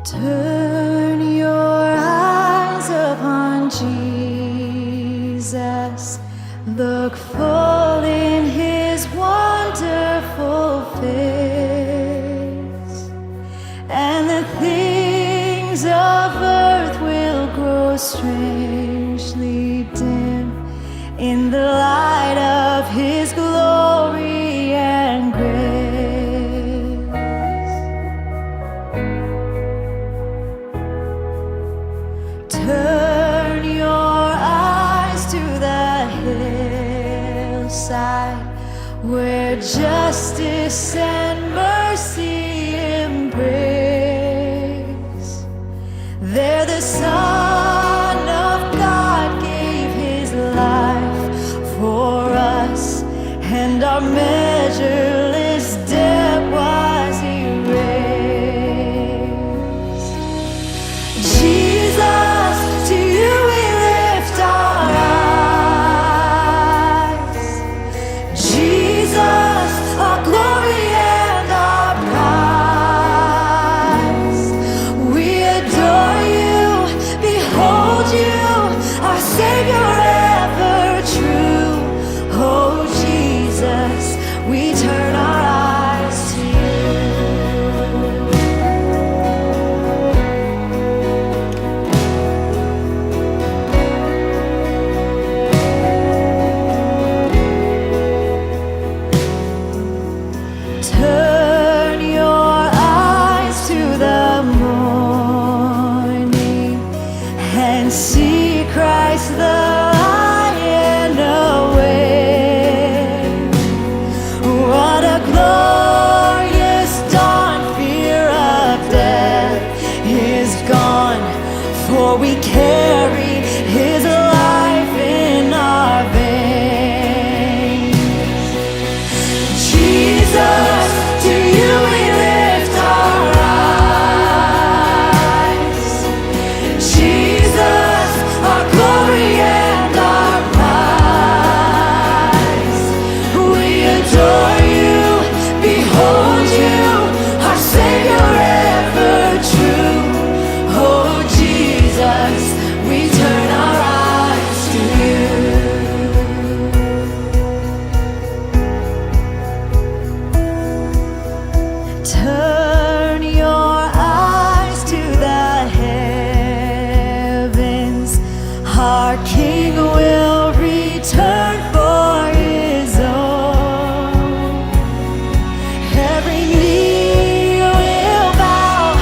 Turn your eyes upon Jesus. Look full in his wonderful face, and the things of earth will grow strangely dim in the light of his glory and grace. Turn your eyes to the hillside where justice and mercy embrace. There the Son of God gave his life for us, and our measureless debt was erased. Jesus, to you we lift our eyes. Jesus, our glory and our prize. We adore you, behold you, our Savior ever true. Oh Jesus, we turn our eyes to you. Turn your eyes to the morning and see Christ the Lion away. What a glorious dawn! Fear of death is gone, for we carry his life in our veins. Jesus, to you we lift our eyes. Jesus, our glory and our prize. We adore you, behold you, our Savior ever true. Oh Jesus, we turn our eyes to you. Turn your eyes to the heavens. Our King will return for his own. Every knee will bow,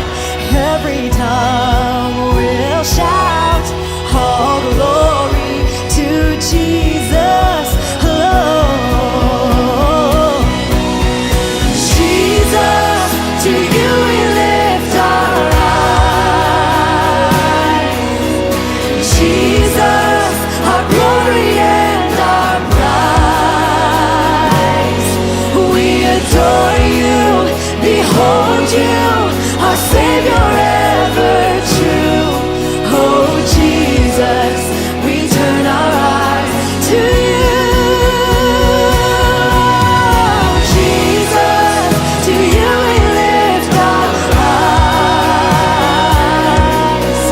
every tongue will shout, all glory to Jesus alone. Jesus, to you we lift our eyes. Jesus, our glory and our prize. We adore you, behold you, our Savior ever true. Oh Jesus, we turn our eyes to you. Jesus, to you we lift our eyes.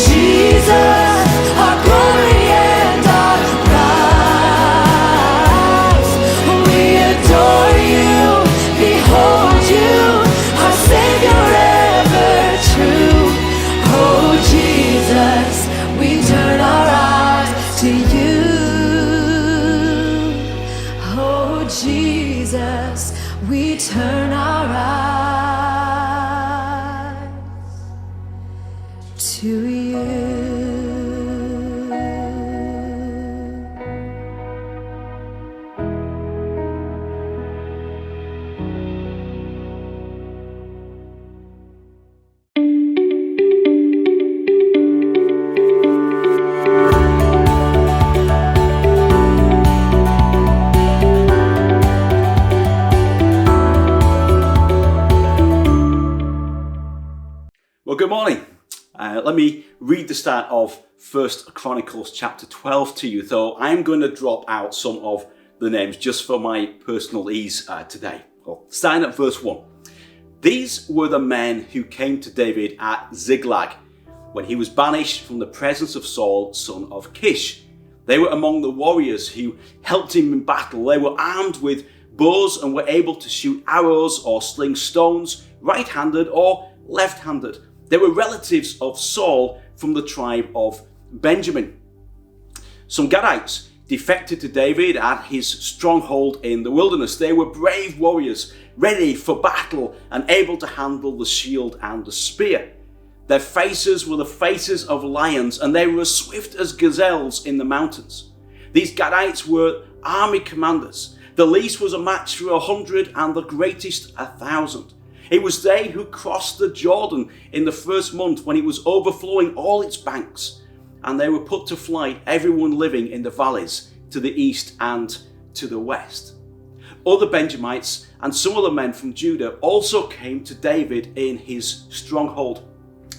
Jesus, our glory and our prize. We adore you, behold you, our Savior ever true. Oh Jesus, we turn our eyes to you. Oh Jesus, we turn our eyes to you. let me read the start of 1 Chronicles chapter 12 to you, though I'm going to drop out some of the names just for my personal ease today. Well, starting at verse 1. These were the men who came to David at Ziklag when he was banished from the presence of Saul, son of Kish. They were among the warriors who helped him in battle. They were armed with bows and were able to shoot arrows or sling stones, right-handed or left-handed. They were relatives of Saul from the tribe of Benjamin. Some Gadites defected to David at his stronghold in the wilderness. They were brave warriors, ready for battle and able to handle the shield and the spear. Their faces were the faces of lions, and they were as swift as gazelles in the mountains. These Gadites were army commanders. The least was a match for 100 and the greatest 1,000. It was they who crossed the Jordan in the first month when it was overflowing all its banks, and they were put to flight, everyone living in the valleys to the east and to the west. Other Benjamites and some other men from Judah also came to David in his stronghold.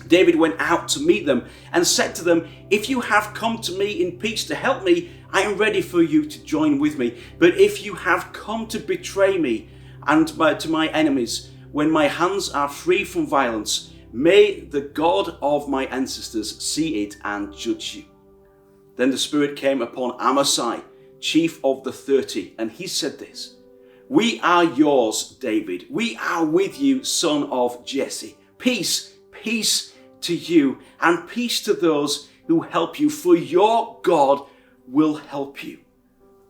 David went out to meet them and said to them, "If you have come to me in peace to help me, I am ready for you to join with me. But if you have come to betray me and to my enemies, when my hands are free from violence, may the God of my ancestors see it and judge you." Then the Spirit came upon Amasai, chief of the 30, and he said this, "We are yours, David. We are with you, son of Jesse. Peace, peace to you, and peace to those who help you, for your God will help you."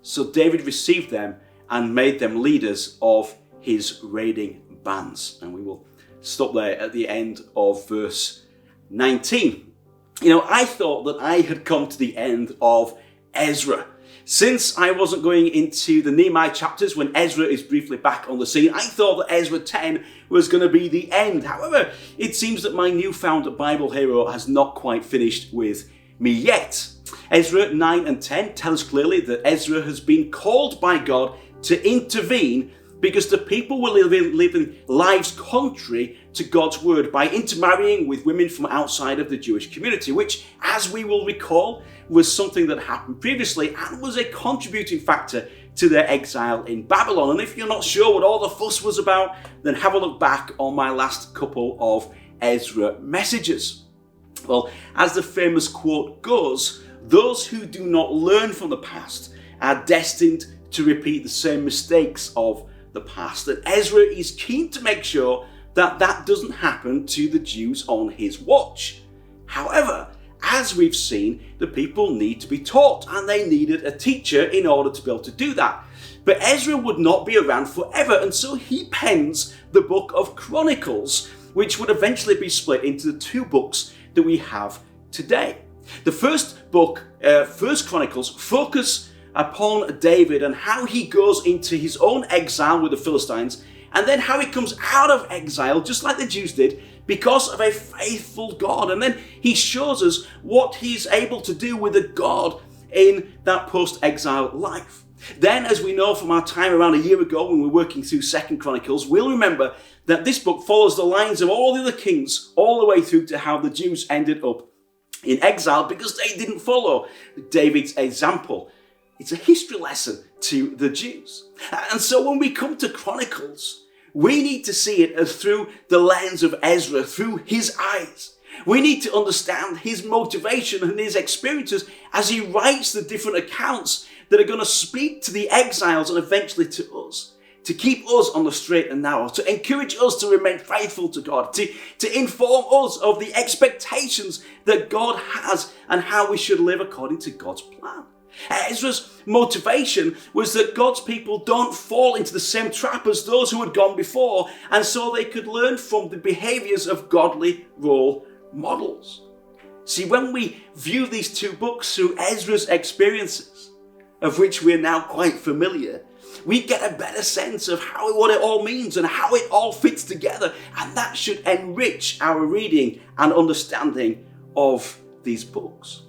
So David received them and made them leaders of his raiding bands. And we will stop there at the end of verse 19. I thought that I had come to the end of Ezra. Since I wasn't going into the Nehemiah chapters when Ezra is briefly back on the scene, I thought that Ezra 10 was going to be the end. However, it seems that my newfound Bible hero has not quite finished with me yet. Ezra 9 and 10 tell us clearly that Ezra has been called by God to intervene because the people were living lives contrary to God's word by intermarrying with women from outside of the Jewish community, which, as we will recall, was something that happened previously and was a contributing factor to their exile in Babylon. And if you're not sure what all the fuss was about, then have a look back on my last couple of Ezra messages. Well, as the famous quote goes, those who do not learn from the past are destined to repeat the same mistakes of the past. And Ezra is keen to make sure that that doesn't happen to the Jews on his watch. However, as we've seen, the people need to be taught, and they needed a teacher in order to be able to do that. But Ezra would not be around forever, and so he pens the book of Chronicles, which would eventually be split into the two books that we have today. The first book, 1 Chronicles, focus upon David and how he goes into his own exile with the Philistines, and then how he comes out of exile, just like the Jews did, because of a faithful God. And then he shows us what he's able to do with a God in that post-exile life. Then, as we know from our time around a year ago when we were working through 2 Chronicles, we'll remember that this book follows the lines of all the other kings all the way through to how the Jews ended up in exile because they didn't follow David's example. It's a history lesson to the Jews. And so when we come to Chronicles, we need to see it as through the lens of Ezra, through his eyes. We need to understand his motivation and his experiences as he writes the different accounts that are going to speak to the exiles and eventually to us, to keep us on the straight and narrow, to encourage us to remain faithful to God, to inform us of the expectations that God has and how we should live according to God's plan. Ezra's motivation was that God's people don't fall into the same trap as those who had gone before, and so they could learn from the behaviors of godly role models. See, when we view these two books through Ezra's experiences, of which we're now quite familiar, we get a better sense of what it all means and how it all fits together, and that should enrich our reading and understanding of these books.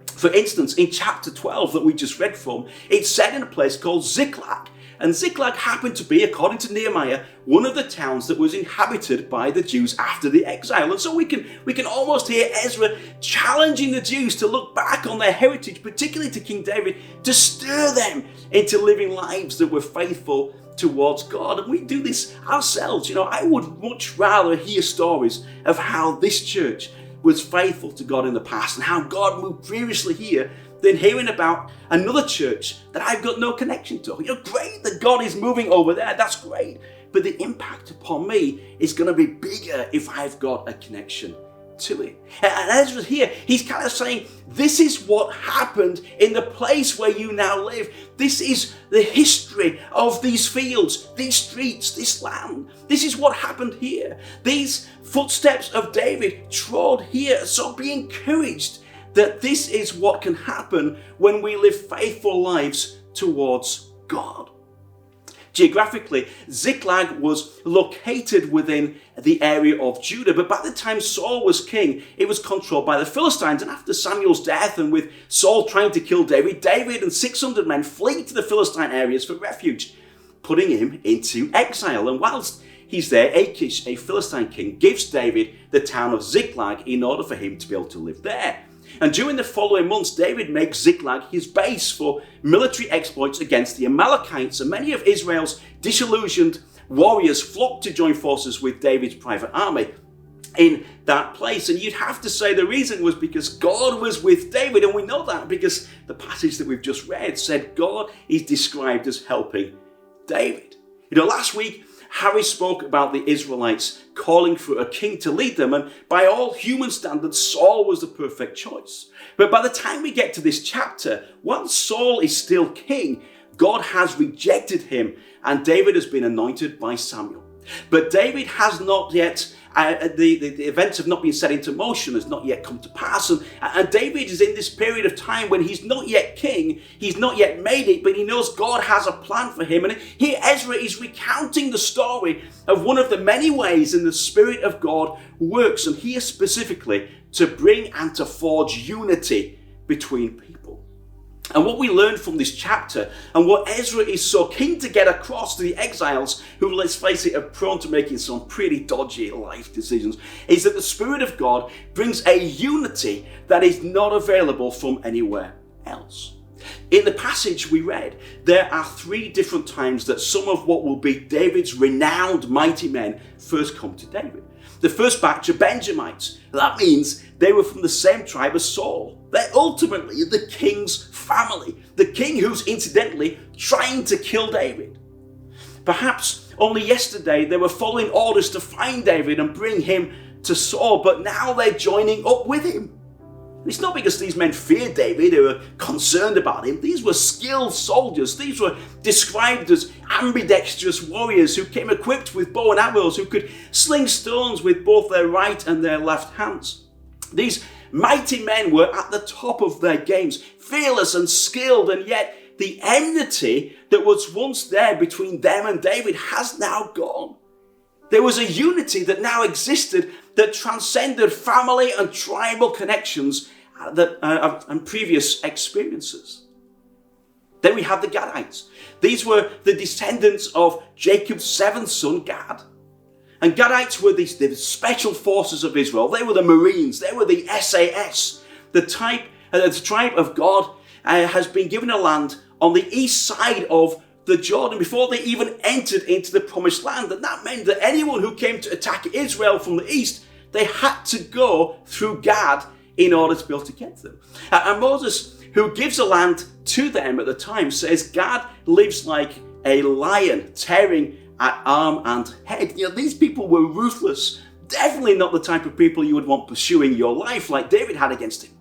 For instance, in chapter 12 that we just read from, it's said in a place called Ziklag And Ziklag happened to be, according to Nehemiah, one of the towns that was inhabited by the Jews after the exile. And so we can almost hear Ezra challenging the Jews to look back on their heritage, particularly to King David, to stir them into living lives that were faithful towards God. And we do this ourselves. I would much rather hear stories of how this church was faithful to God in the past and how God moved previously here than hearing about another church that I've got no connection to. Great that God is moving over there, that's great. But the impact upon me is going to be bigger if I've got a connection to it. And Ezra here, he's kind of saying, this is what happened in the place where you now live. This is the history of these fields, these streets, this land. This is what happened here. These footsteps of David trod here. So be encouraged that this is what can happen when we live faithful lives towards God. Geographically, Ziklag was located within the area of Judah, but by the time Saul was king, it was controlled by the Philistines. And after Samuel's death, and with Saul trying to kill David, David and 600 men flee to the Philistine areas for refuge, putting him into exile. And whilst he's there, Achish, a Philistine king, gives David the town of Ziklag in order for him to be able to live there. And during the following months, David makes Ziklag his base for military exploits against the Amalekites. And many of Israel's disillusioned warriors flocked to join forces with David's private army in that place. And you'd have to say the reason was because God was with David. And we know that because the passage that we've just read said God is described as helping David. Last week, Harry spoke about the Israelites calling for a king to lead them, and by all human standards, Saul was the perfect choice. But by the time we get to this chapter, while Saul is still king, God has rejected him, and David has been anointed by Samuel. But David has not yet, the events have not been set into motion, has not yet come to pass. And David is in this period of time when he's not yet king, he's not yet made it, but he knows God has a plan for him. And here Ezra is recounting the story of one of the many ways in the Spirit of God works, and here specifically to bring and to forge unity between people. And what we learn from this chapter, and what Ezra is so keen to get across to the exiles, who, let's face it, are prone to making some pretty dodgy life decisions, is that the Spirit of God brings a unity that is not available from anywhere else. In the passage we read, there are 3 different times that some of what will be David's renowned mighty men first come to David. The first batch are Benjamites. That means they were from the same tribe as Saul. They're ultimately the king's family. The king who's incidentally trying to kill David. Perhaps only yesterday they were following orders to find David and bring him to Saul, but now they're joining up with him. It's not because these men feared David or were concerned about him. These were skilled soldiers. These were described as ambidextrous warriors who came equipped with bow and arrows, who could sling stones with both their right and their left hands. These mighty men were at the top of their games, fearless and skilled, and yet the enmity that was once there between them and David has now gone. There was a unity that now existed that transcended family and tribal connections and previous experiences. Then we have the Gadites. These were the descendants of Jacob's 7th son, Gad. And Gadites were the special forces of Israel. They were the Marines. They were the SAS. The tribe of God has been given a land on the east side of the Jordan before they even entered into the promised land. And that meant that anyone who came to attack Israel from the east, they had to go through Gad in order to be able to get to them. And Moses, who gives the land to them at the time, says Gad lives like a lion tearing at arm and head. These people were ruthless. Definitely not the type of people you would want pursuing your life like David had against him.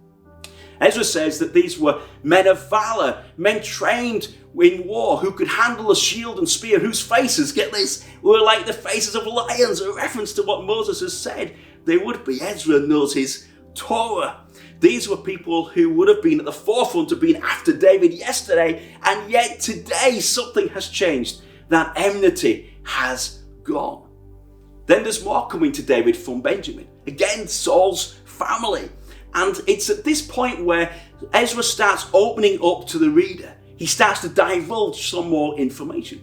Ezra says that these were men of valor, men trained in war, who could handle a shield and spear, whose faces, get this, were like the faces of lions, a reference to what Moses has said they would be. Ezra knows his Torah. These were people who would have been at the forefront of being after David yesterday, and yet today something has changed. That enmity has gone. Then there's more coming to David from Benjamin. Again, Saul's family. And it's at this point where Ezra starts opening up to the reader he starts to divulge some more information.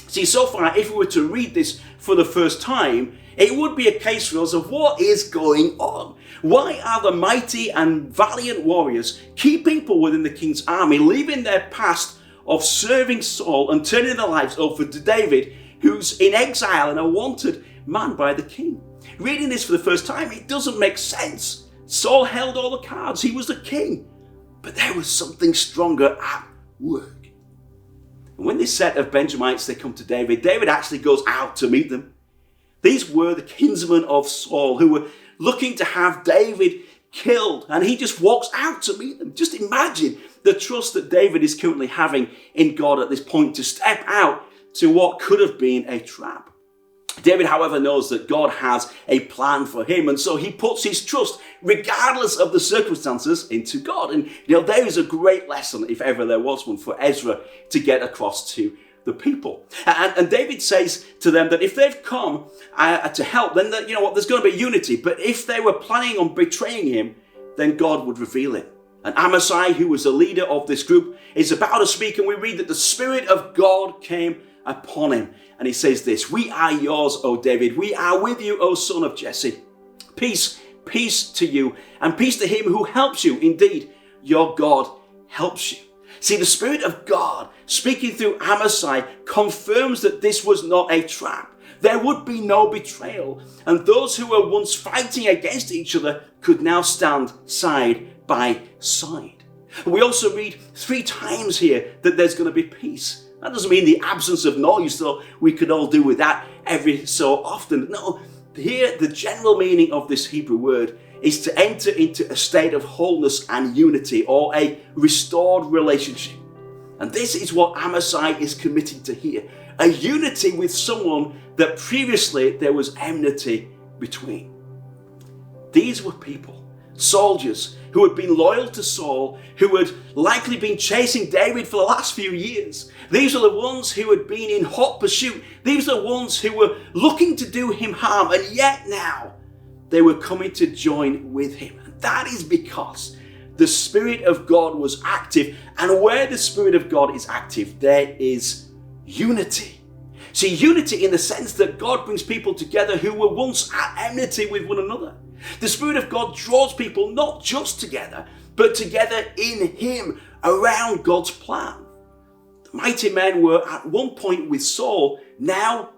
See, so far, if we were to read this for the first time, it would be a case for us of what is going on. Why are the mighty and valiant warriors, key people within the king's army, leaving their past of serving Saul and turning their lives over to David, who's in exile and a wanted man by the king? Reading this for the first time, it doesn't make sense. Saul held all the cards. He was the king. But there was something stronger at work. And when this set of Benjamites, they come to David, David actually goes out to meet them. These were the kinsmen of Saul who were looking to have David killed. And he just walks out to meet them. Just imagine the trust that David is currently having in God at this point to step out to what could have been a trap. David, however, knows that God has a plan for him, and so he puts his trust, regardless of the circumstances, into God. And there is a great lesson, if ever there was one, for Ezra to get across to the people. And David says to them that if they've come to help, then there's going to be unity. But if they were planning on betraying him, then God would reveal it. And Amasai, who was the leader of this group, is about to speak, and we read that the Spirit of God came upon him. And he says this: "We are yours, O David. We are with you, O son of Jesse. Peace, peace to you, and peace to him who helps you. Indeed, your God helps you." See, the Spirit of God, speaking through Amasai, confirms that this was not a trap. There would be no betrayal. And those who were once fighting against each other could now stand side by side. We also read 3 times here that there's going to be peace. That doesn't mean the absence of noise, though we could all do with that every so often. No, here the general meaning of this Hebrew word is to enter into a state of wholeness and unity, or a restored relationship. And this is what Amasai is committing to here: a unity with someone that previously there was enmity between. These were people, soldiers, who had been loyal to Saul, who had likely been chasing David for the last few years. These are the ones who had been in hot pursuit. These are the ones who were looking to do him harm, and yet now they were coming to join with him. And that is because the Spirit of God was active, and where the Spirit of God is active, there is unity. See, unity in the sense that God brings people together who were once at enmity with one another. The Spirit of God draws people not just together, but together in him, around God's plan. The mighty men were at one point with Saul. Now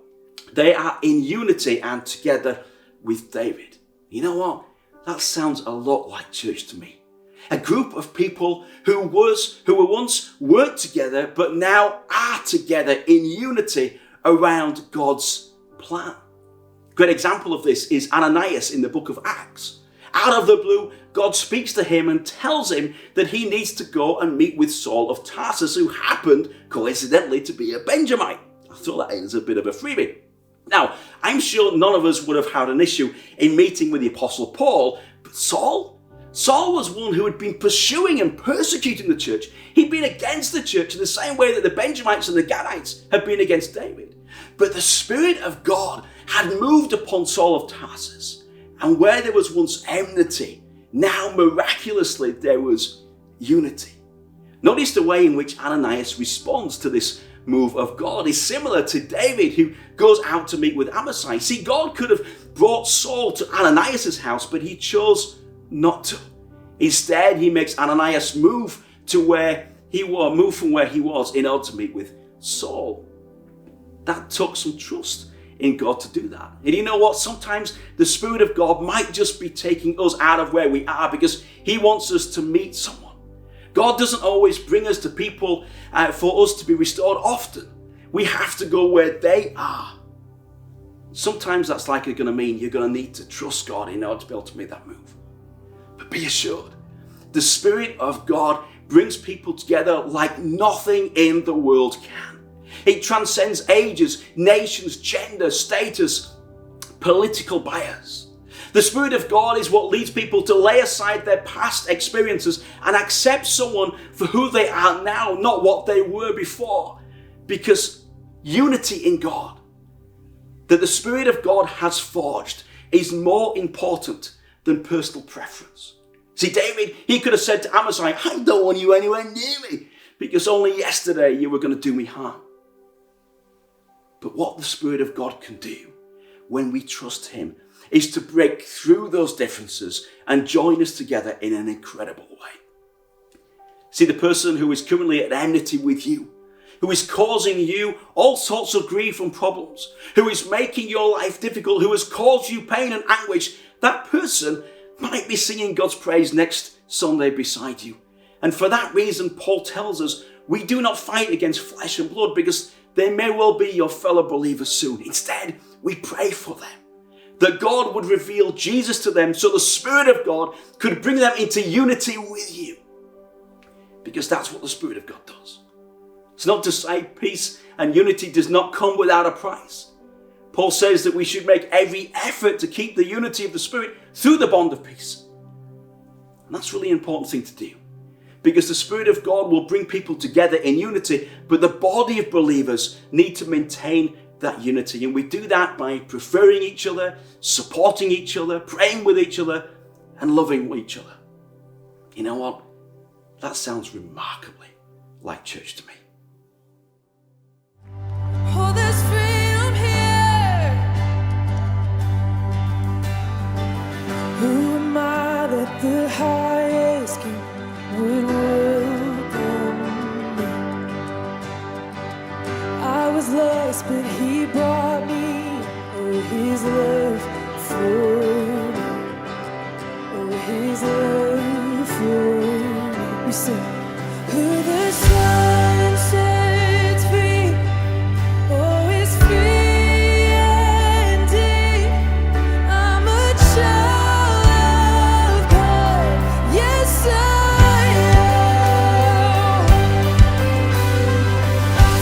they are in unity and together with David. You know what? That sounds a lot like church to me. A group of people who were once weren't together, but now are together in unity around God's plan. A great example of this is Ananias in the book of Acts. Out of the blue, God speaks to him and tells him that he needs to go and meet with Saul of Tarsus, who happened, coincidentally, to be a Benjamite. I throw that in as a bit of a freebie. Now, I'm sure none of us would have had an issue in meeting with the Apostle Paul, but Saul was one who had been pursuing and persecuting the church. He'd been against the church in the same way that the Benjamites and the Gadites had been against David. But the Spirit of God had moved upon Saul of Tarsus, and where there was once enmity, now miraculously there was unity. Notice the way in which Ananias responds to this move of God is similar to David, who goes out to meet with Amasai. See, God could have brought Saul to Ananias' house, but he chose not to. Instead, he makes Ananias move from where he was in order to meet with Saul. That took some trust in God to do that. And you know what? Sometimes the Spirit of God might just be taking us out of where we are because he wants us to meet someone. God doesn't always bring us to people for us to be restored often. We have to go where they are. Sometimes that's likely going to mean you're going to need to trust God in order to be able to make that move. But be assured, the Spirit of God brings people together like nothing in the world can. It transcends ages, nations, gender, status, political bias. The Spirit of God is what leads people to lay aside their past experiences and accept someone for who they are now, not what they were before. Because unity in God, that the Spirit of God has forged, is more important than personal preference. See, David, he could have said to Amasai, I don't want you anywhere near me, because only yesterday you were going to do me harm. But what the Spirit of God can do when we trust him is to break through those differences and join us together in an incredible way. See, the person who is currently at enmity with you, who is causing you all sorts of grief and problems, who is making your life difficult, who has caused you pain and anguish, that person might be singing God's praise next Sunday beside you. And for that reason, Paul tells us we do not fight against flesh and blood, because they may well be your fellow believers soon. Instead, we pray for them, that God would reveal Jesus to them so the Spirit of God could bring them into unity with you. Because that's what the Spirit of God does. It's not to say peace and unity does not come without a price. Paul says that we should make every effort to keep the unity of the Spirit through the bond of peace. And that's a really important thing to do, because the Spirit of God will bring people together in unity, but the body of believers need to maintain that unity. And we do that by preferring each other, supporting each other, praying with each other, and loving each other. You know what? That sounds remarkably like church to me. Oh, there's freedom here. Who am I that the highest King would welcome me? I was lost, but he brought me. Oh, his love for me. Oh, his love for me. We sing. Who the sun sets free, oh, is free indeed. I'm a child of God, yes I am.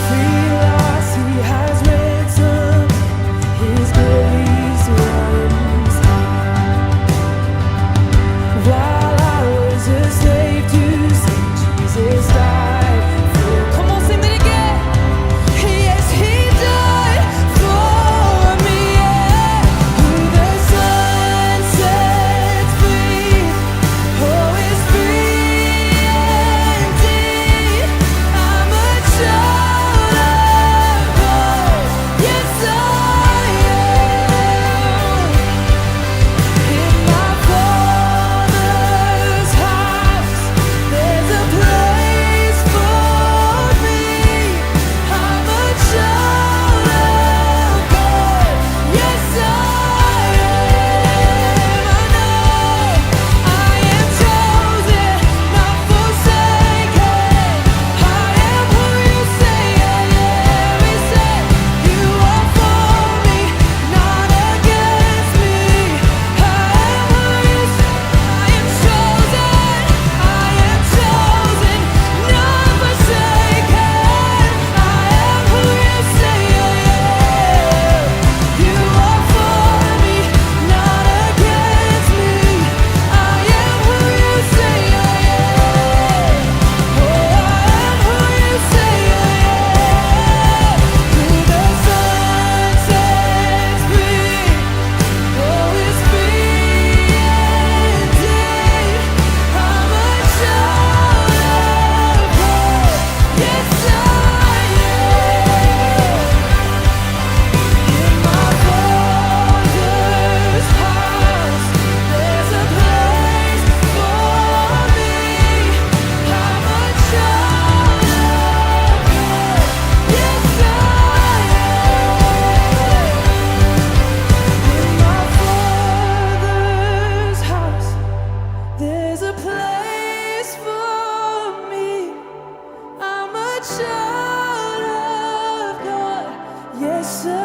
Free lost, he has ransomed, his grace runs out. While I was a slave to sin, Jesus died for. Come on, sing that again. Yes, he died for me. Yeah. Who the Son sets free, oh, is free indeed. I'm a child of God, yes I am. In my Father's house, there's a place for me. I'm a child of God, yes I am. I know I am chosen, not forsaken. I am who you say I am. We say you are for me, not against me. I am who you say. I am chosen, not forsaken. I am who you say I am. You are for me, not against me. I am who you say I am. Oh, I am who you say I am. Who the Son sets free, oh, is free indeed. I'm a child of God, yes I am. In my Father's house, there's a place for me. I'm a child of God, yes I am. In my Father's house, there's a place for me. I'm a child of God, yes I am.